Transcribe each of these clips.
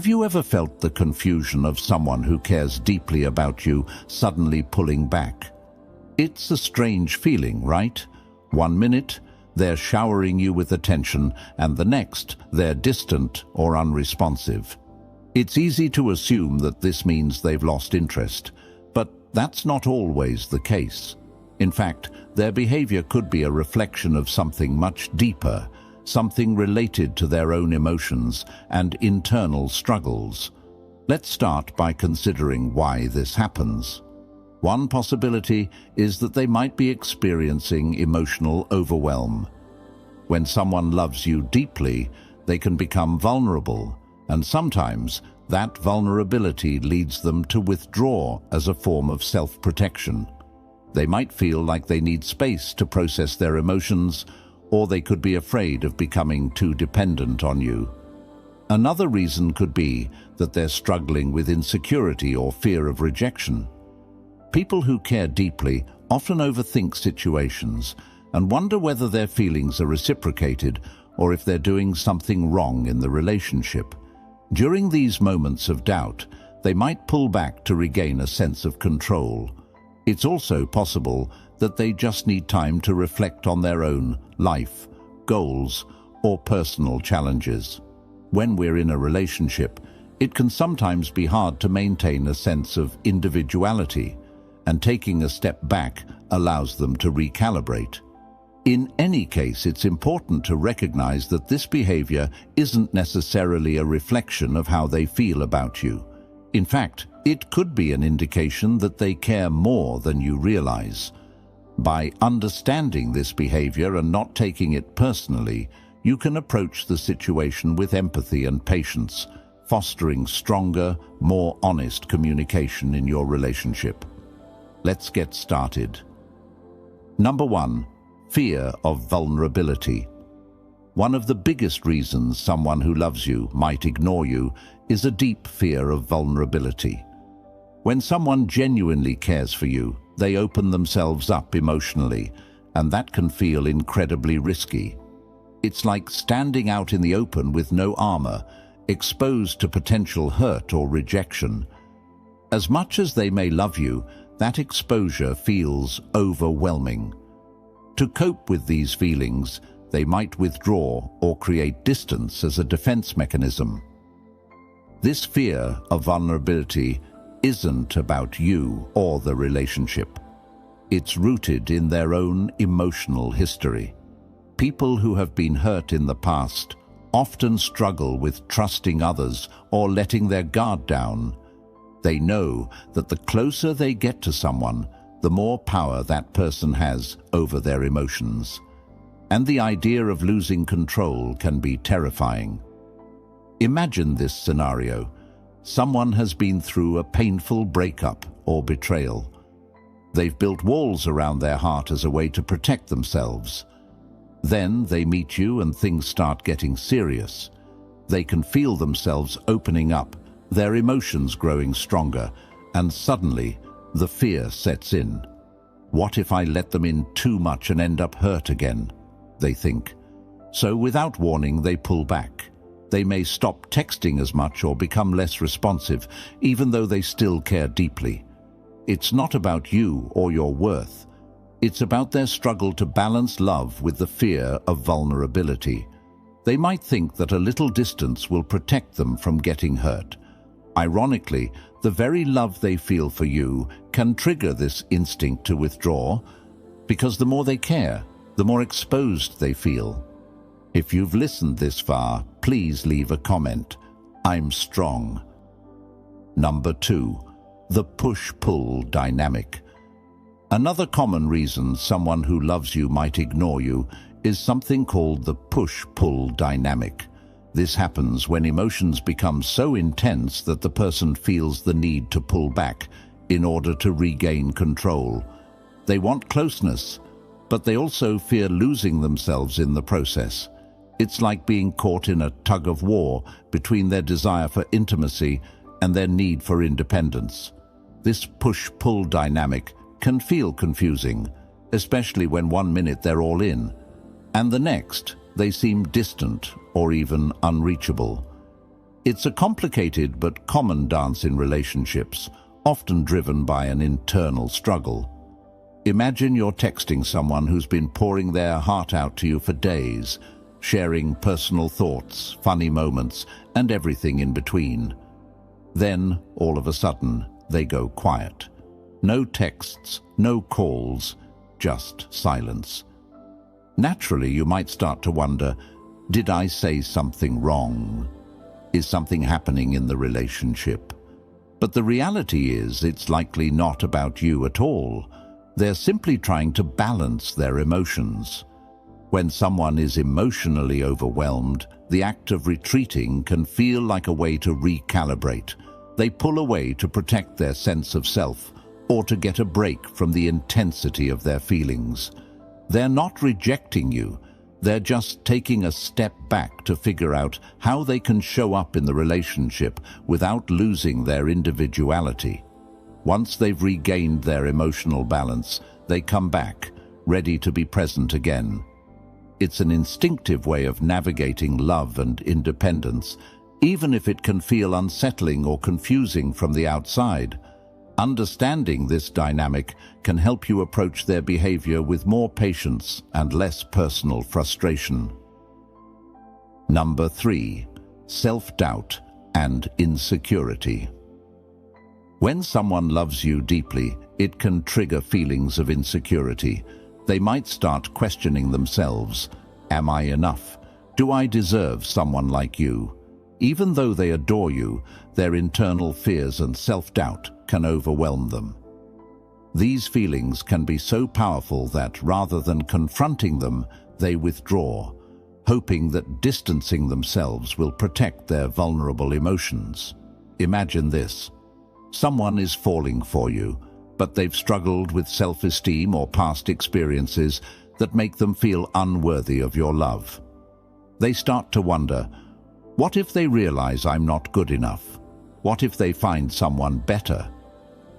Have you ever felt the confusion of someone who cares deeply about you suddenly pulling back? It's a strange feeling, right? 1 minute, they're showering you with attention, and the next, they're distant or unresponsive. It's easy to assume that this means they've lost interest, but that's not always the case. In fact, their behavior could be a reflection of something much deeper, something related to their own emotions and internal struggles. Let's start by considering why this happens. One possibility is that they might be experiencing emotional overwhelm. When someone loves you deeply, they can become vulnerable, and sometimes that vulnerability leads them to withdraw as a form of self-protection. They might feel like they need space to process their emotions, or they could be afraid of becoming too dependent on you. Another reason could be that they're struggling with insecurity or fear of rejection. People who care deeply often overthink situations and wonder whether their feelings are reciprocated or if they're doing something wrong in the relationship. During these moments of doubt, they might pull back to regain a sense of control. It's also possible that they just need time to reflect on their own life, goals, or personal challenges. When we're in a relationship, it can sometimes be hard to maintain a sense of individuality, and taking a step back allows them to recalibrate. In any case, it's important to recognize that this behavior isn't necessarily a reflection of how they feel about you. In fact, it could be an indication that they care more than you realize. By understanding this behavior and not taking it personally, you can approach the situation with empathy and patience, fostering stronger, more honest communication in your relationship. Let's get started. Number 1. Fear of vulnerability. One of the biggest reasons someone who loves you might ignore you is a deep fear of vulnerability. When someone genuinely cares for you, they open themselves up emotionally, and that can feel incredibly risky. It's like standing out in the open with no armor, exposed to potential hurt or rejection. As much as they may love you, that exposure feels overwhelming. To cope with these feelings, they might withdraw or create distance as a defense mechanism. This fear of vulnerability isn't about you or the relationship. It's rooted in their own emotional history. People who have been hurt in the past often struggle with trusting others or letting their guard down. They know that the closer they get to someone, the more power that person has over their emotions. And the idea of losing control can be terrifying. Imagine this scenario. Someone has been through a painful breakup or betrayal. They've built walls around their heart as a way to protect themselves. Then they meet you and things start getting serious. They can feel themselves opening up, their emotions growing stronger, and suddenly the fear sets in. What if I let them in too much and end up hurt again? They think. So without warning, they pull back. They may stop texting as much or become less responsive, even though they still care deeply. It's not about you or your worth. It's about their struggle to balance love with the fear of vulnerability. They might think that a little distance will protect them from getting hurt. Ironically, the very love they feel for you can trigger this instinct to withdraw, because the more they care, the more exposed they feel. If you've listened this far, please leave a comment. I'm strong. Number 2. The push-pull dynamic. Another common reason someone who loves you might ignore you is something called the push-pull dynamic. This happens when emotions become so intense that the person feels the need to pull back in order to regain control. They want closeness, but they also fear losing themselves in the process. It's like being caught in a tug-of-war between their desire for intimacy and their need for independence. This push-pull dynamic can feel confusing, especially when 1 minute they're all in, and the next they seem distant or even unreachable. It's a complicated but common dance in relationships, often driven by an internal struggle. Imagine you're texting someone who's been pouring their heart out to you for days, sharing personal thoughts, funny moments, and everything in between. Then, all of a sudden, they go quiet. No texts, no calls, just silence. Naturally, you might start to wonder, did I say something wrong? Is something happening in the relationship? But the reality is, it's likely not about you at all. They're simply trying to balance their emotions. When someone is emotionally overwhelmed, the act of retreating can feel like a way to recalibrate. They pull away to protect their sense of self or to get a break from the intensity of their feelings. They're not rejecting you. They're just taking a step back to figure out how they can show up in the relationship without losing their individuality. Once they've regained their emotional balance, they come back, ready to be present again. It's an instinctive way of navigating love and independence, even if it can feel unsettling or confusing from the outside. Understanding this dynamic can help you approach their behavior with more patience and less personal frustration. Number 3. Self-doubt and insecurity. When someone loves you deeply, it can trigger feelings of insecurity. They might start questioning themselves. Am I enough? Do I deserve someone like you? Even though they adore you, their internal fears and self-doubt can overwhelm them. These feelings can be so powerful that rather than confronting them, they withdraw, hoping that distancing themselves will protect their vulnerable emotions. Imagine this. Someone is falling for you, but they've struggled with self-esteem or past experiences that make them feel unworthy of your love. They start to wonder, what if they realize I'm not good enough? What if they find someone better?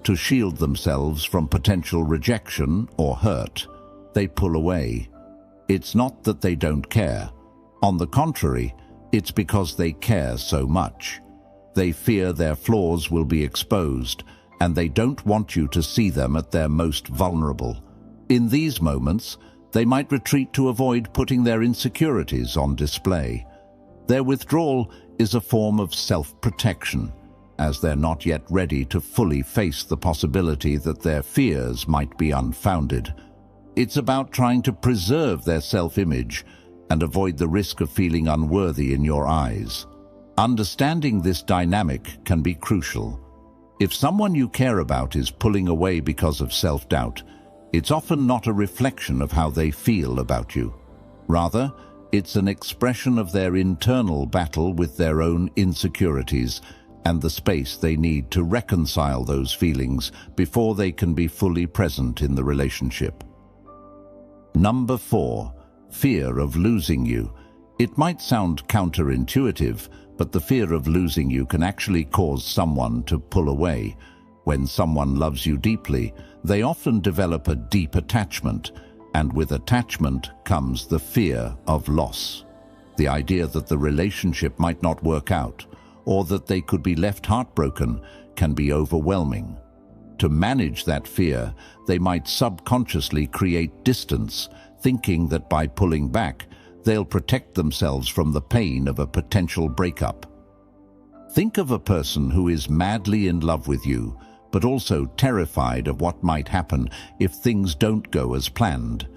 To shield themselves from potential rejection or hurt, they pull away. It's not that they don't care. On the contrary, it's because they care so much. They fear their flaws will be exposed, and they don't want you to see them at their most vulnerable. In these moments, they might retreat to avoid putting their insecurities on display. Their withdrawal is a form of self-protection, as they're not yet ready to fully face the possibility that their fears might be unfounded. It's about trying to preserve their self-image and avoid the risk of feeling unworthy in your eyes. Understanding this dynamic can be crucial. If someone you care about is pulling away because of self-doubt, it's often not a reflection of how they feel about you. Rather, it's an expression of their internal battle with their own insecurities and the space they need to reconcile those feelings before they can be fully present in the relationship. Number 4. Fear of losing you. It might sound counterintuitive, but the fear of losing you can actually cause someone to pull away. When someone loves you deeply, they often develop a deep attachment, and with attachment comes the fear of loss. The idea that the relationship might not work out, or that they could be left heartbroken, can be overwhelming. To manage that fear, they might subconsciously create distance, thinking that by pulling back, they'll protect themselves from the pain of a potential breakup. Think of a person who is madly in love with you, but also terrified of what might happen if things don't go as planned.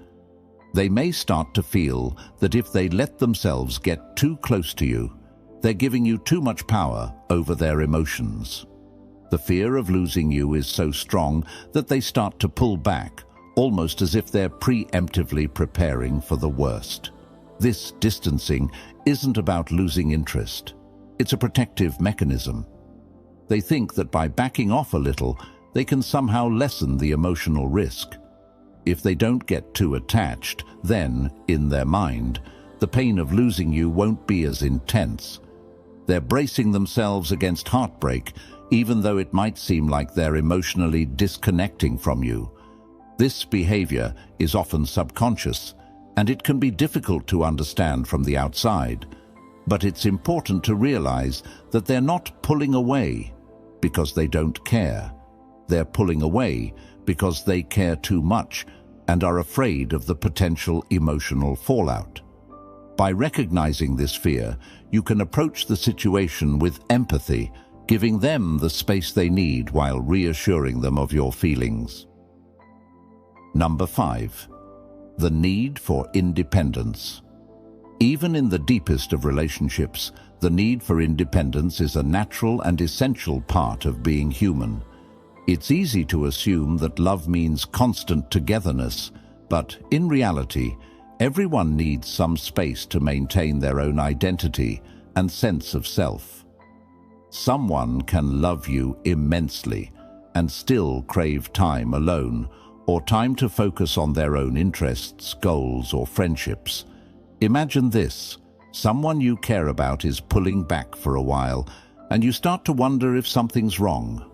They may start to feel that if they let themselves get too close to you, they're giving you too much power over their emotions. The fear of losing you is so strong that they start to pull back, almost as if they're preemptively preparing for the worst. This distancing isn't about losing interest. It's a protective mechanism. They think that by backing off a little, they can somehow lessen the emotional risk. If they don't get too attached, then, in their mind, the pain of losing you won't be as intense. They're bracing themselves against heartbreak, even though it might seem like they're emotionally disconnecting from you. This behavior is often subconscious, and it can be difficult to understand from the outside. But it's important to realize that they're not pulling away because they don't care. They're pulling away because they care too much and are afraid of the potential emotional fallout. By recognizing this fear, you can approach the situation with empathy, giving them the space they need while reassuring them of your feelings. Number 5. The need for independence. Even in the deepest of relationships, the need for independence is a natural and essential part of being human. It's easy to assume that love means constant togetherness, but in reality, everyone needs some space to maintain their own identity and sense of self. Someone can love you immensely and still crave time alone, or time to focus on their own interests, goals, or friendships. Imagine this: someone you care about is pulling back for a while, and you start to wonder if something's wrong.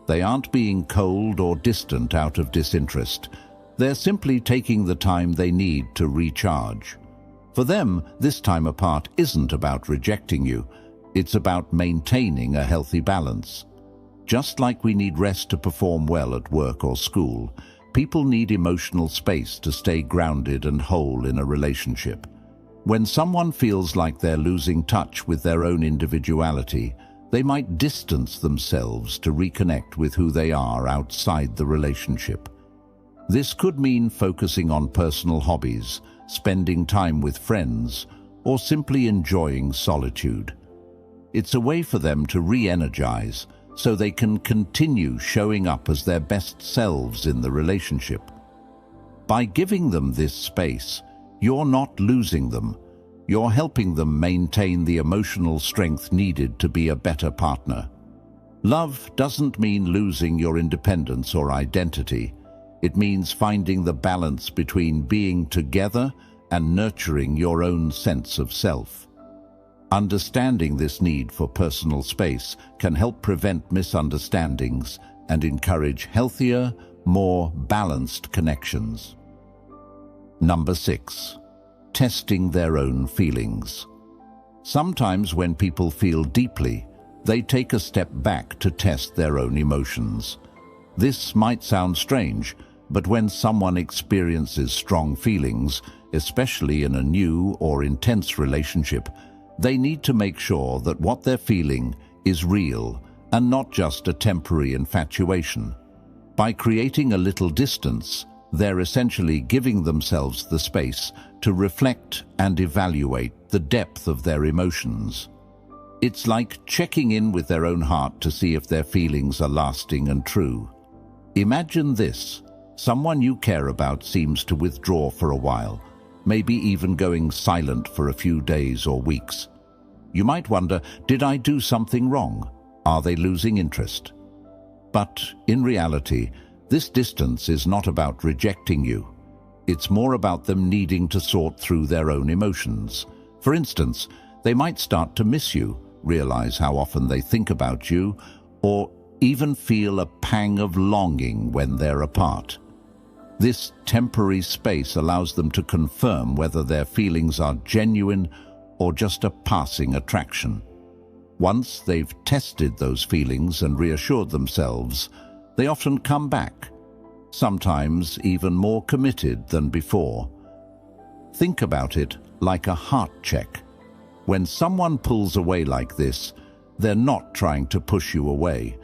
They aren't being cold or distant out of disinterest. They're simply taking the time they need to recharge. For them, this time apart isn't about rejecting you. It's about maintaining a healthy balance. Just like we need rest to perform well at work or school, people need emotional space to stay grounded and whole in a relationship. When someone feels like they're losing touch with their own individuality, they might distance themselves to reconnect with who they are outside the relationship. This could mean focusing on personal hobbies, spending time with friends, or simply enjoying solitude. It's a way for them to re-energize so they can continue showing up as their best selves in the relationship. By giving them this space, you're not losing them. You're helping them maintain the emotional strength needed to be a better partner. Love doesn't mean losing your independence or identity. It means finding the balance between being together and nurturing your own sense of self. Understanding this need for personal space can help prevent misunderstandings and encourage healthier, more balanced connections. Number 6. Testing their own feelings. Sometimes when people feel deeply, they take a step back to test their own emotions. This might sound strange, but when someone experiences strong feelings, especially in a new or intense relationship, they need to make sure that what they're feeling is real and not just a temporary infatuation. By creating a little distance, they're essentially giving themselves the space to reflect and evaluate the depth of their emotions. It's like checking in with their own heart to see if their feelings are lasting and true. Imagine this: someone you care about seems to withdraw for a while, maybe even going silent for a few days or weeks. You might wonder, did I do something wrong? Are they losing interest? But in reality, this distance is not about rejecting you. It's more about them needing to sort through their own emotions. For instance, they might start to miss you, realize how often they think about you, or even feel a pang of longing when they're apart. This temporary space allows them to confirm whether their feelings are genuine or just a passing attraction. Once they've tested those feelings and reassured themselves, they often come back, sometimes even more committed than before. Think about it like a heart check. When someone pulls away like this, they're not trying to push you away.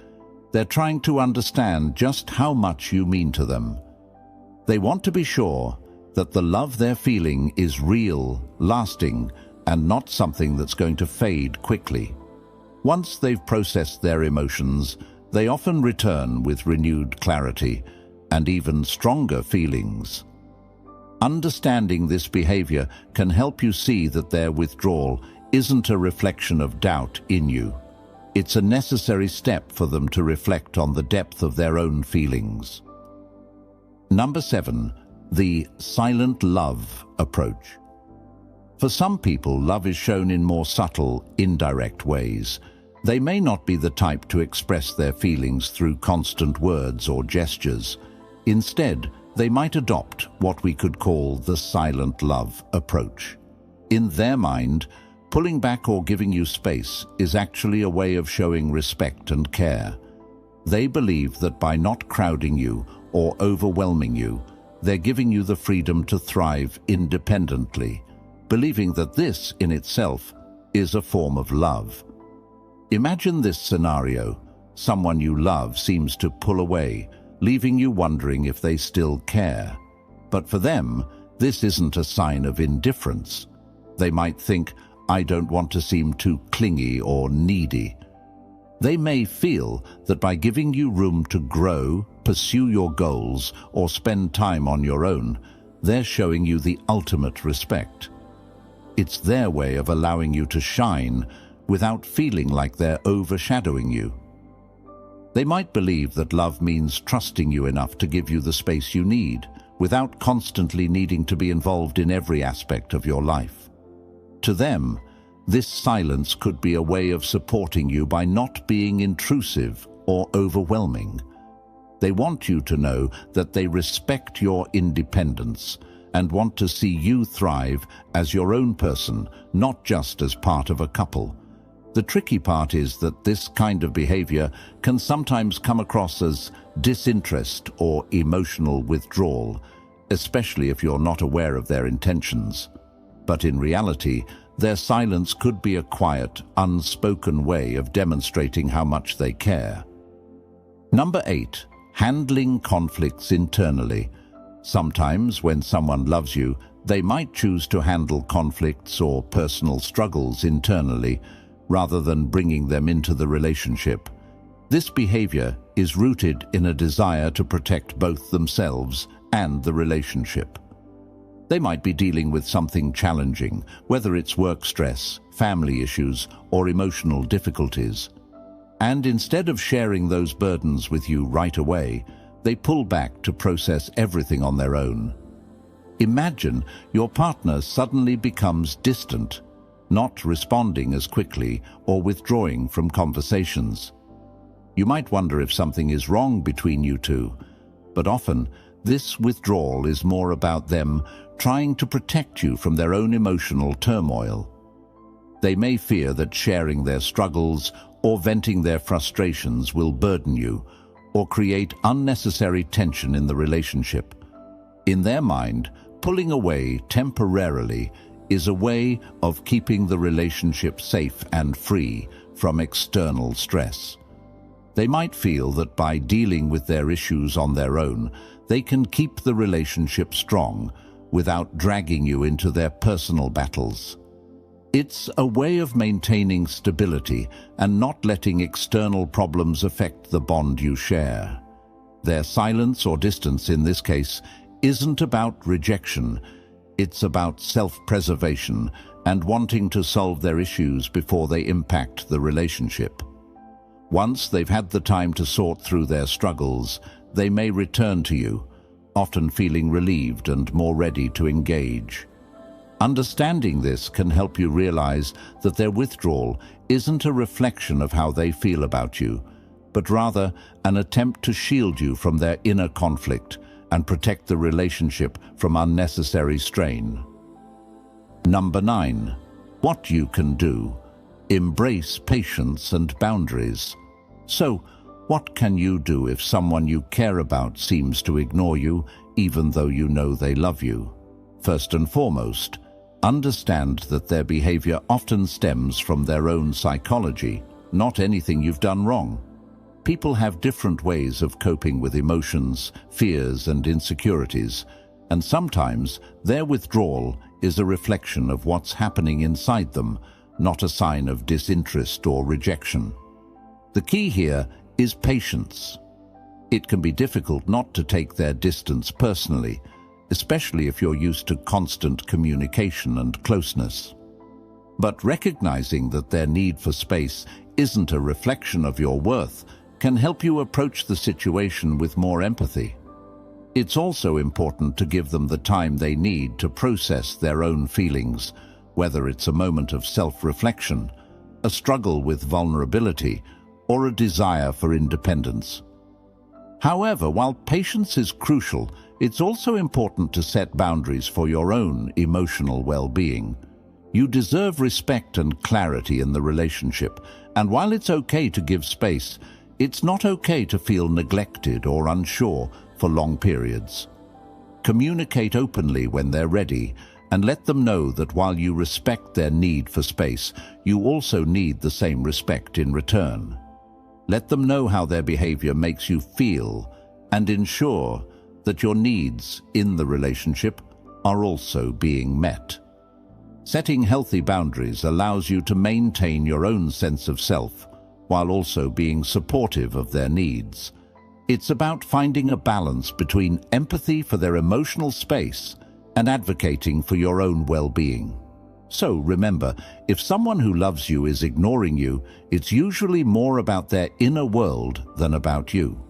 They're trying to understand just how much you mean to them. They want to be sure that the love they're feeling is real, lasting, and not something that's going to fade quickly. Once they've processed their emotions, they often return with renewed clarity and even stronger feelings. Understanding this behavior can help you see that their withdrawal isn't a reflection of doubt in you. It's a necessary step for them to reflect on the depth of their own feelings. Number 7. The silent love approach. For some people, love is shown in more subtle, indirect ways. They may not be the type to express their feelings through constant words or gestures. Instead, they might adopt what we could call the silent love approach. In their mind, Pulling back or giving you space is actually a way of showing respect and care. They believe that by not crowding you or overwhelming you, they're giving you the freedom to thrive independently, believing that this in itself is a form of love. Imagine this scenario. Someone you love seems to pull away, leaving you wondering if they still care. But for them, this isn't a sign of indifference. They might think, "I don't want to seem too clingy or needy." They may feel that by giving you room to grow, pursue your goals, or spend time on your own, they're showing you the ultimate respect. It's their way of allowing you to shine without feeling like they're overshadowing you. They might believe that love means trusting you enough to give you the space you need, without constantly needing to be involved in every aspect of your life. To them, this silence could be a way of supporting you by not being intrusive or overwhelming. They want you to know that they respect your independence and want to see you thrive as your own person, not just as part of a couple. The tricky part is that this kind of behavior can sometimes come across as disinterest or emotional withdrawal, especially if you're not aware of their intentions. But in reality, their silence could be a quiet, unspoken way of demonstrating how much they care. Number 8. Handling conflicts internally. Sometimes when someone loves you, they might choose to handle conflicts or personal struggles internally, rather than bringing them into the relationship. This behavior is rooted in a desire to protect both themselves and the relationship. They might be dealing with something challenging, whether it's work stress, family issues, or emotional difficulties. And instead of sharing those burdens with you right away, they pull back to process everything on their own. Imagine your partner suddenly becomes distant, not responding as quickly or withdrawing from conversations. You might wonder if something is wrong between you two, but often this withdrawal is more about them trying to protect you from their own emotional turmoil. They may fear that sharing their struggles or venting their frustrations will burden you or create unnecessary tension in the relationship. In their mind, pulling away temporarily is a way of keeping the relationship safe and free from external stress. They might feel that by dealing with their issues on their own, they can keep the relationship strong without dragging you into their personal battles. It's a way of maintaining stability and not letting external problems affect the bond you share. Their silence or distance in this case isn't about rejection. It's about self-preservation and wanting to solve their issues before they impact the relationship. Once they've had the time to sort through their struggles, they may return to you, often feeling relieved and more ready to engage. Understanding this can help you realize that their withdrawal isn't a reflection of how they feel about you, but rather an attempt to shield you from their inner conflict and protect the relationship from unnecessary strain. Number 9. What you can do. Embrace patience and boundaries. So, what can you do if someone you care about seems to ignore you, even though you know they love you? First and foremost, understand that their behavior often stems from their own psychology, not anything you've done wrong. People have different ways of coping with emotions, fears, and insecurities, and sometimes their withdrawal is a reflection of what's happening inside them, not a sign of disinterest or rejection. The key here is patience. It can be difficult not to take their distance personally, especially if you're used to constant communication and closeness. But recognizing that their need for space isn't a reflection of your worth can help you approach the situation with more empathy. It's also important to give them the time they need to process their own feelings, whether it's a moment of self-reflection, a struggle with vulnerability, or a desire for independence. However, while patience is crucial, it's also important to set boundaries for your own emotional well-being. You deserve respect and clarity in the relationship, and while it's okay to give space, it's not okay to feel neglected or unsure for long periods. Communicate openly when they're ready, and let them know that while you respect their need for space, you also need the same respect in return. Let them know how their behavior makes you feel, and ensure that your needs in the relationship are also being met. Setting healthy boundaries allows you to maintain your own sense of self, while also being supportive of their needs. It's about finding a balance between empathy for their emotional space and advocating for your own well-being. So remember, if someone who loves you is ignoring you, it's usually more about their inner world than about you.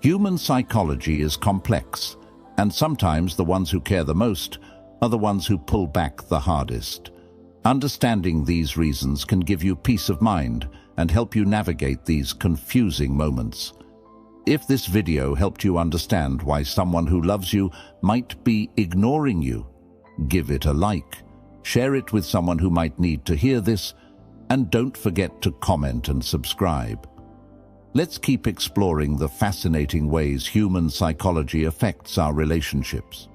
Human psychology is complex, and sometimes the ones who care the most are the ones who pull back the hardest. Understanding these reasons can give you peace of mind and help you navigate these confusing moments. If this video helped you understand why someone who loves you might be ignoring you, give it a like, share it with someone who might need to hear this, and don't forget to comment and subscribe. Let's keep exploring the fascinating ways human psychology affects our relationships.